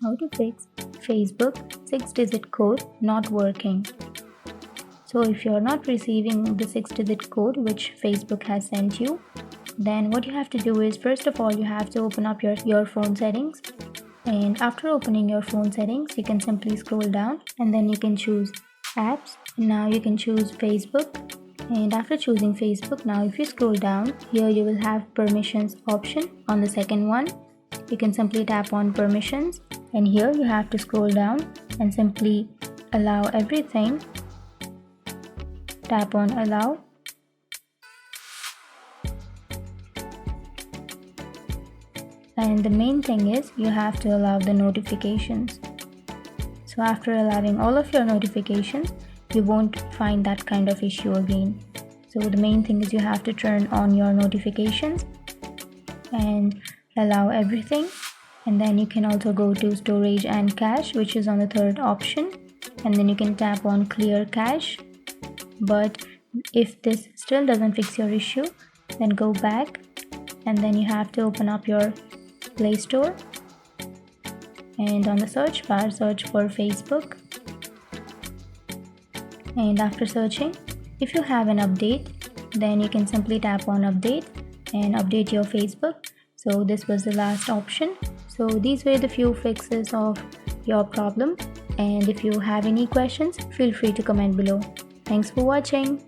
How to fix Facebook 6-digit code not working. So if you're not receiving the 6-digit code which Facebook has sent you, then what you have to do is, first of all, you have to open up your phone settings. And after opening your phone settings, you can simply scroll down and then you can choose apps. Now you can choose Facebook. And after choosing Facebook, now if you scroll down, here you will have permissions option on the second one. You can simply tap on permissions, and here you have to scroll down and simply allow everything. Tap on allow. And the main thing is you have to allow the notifications. So after allowing all of your notifications, you won't find that kind of issue again. So the main thing is you have to turn on your notifications and allow everything. And then you can also go to storage and cache, which is on the third option, and then you can tap on clear cache. But if this still doesn't fix your issue, then go back and then you have to open up your Play Store, and on the search bar search for Facebook. And after searching, if you have an update, then you can simply tap on update and update your Facebook. So this was the last option. So these were the few fixes of your problem, and if you have any questions, feel free to comment below. Thanks for watching.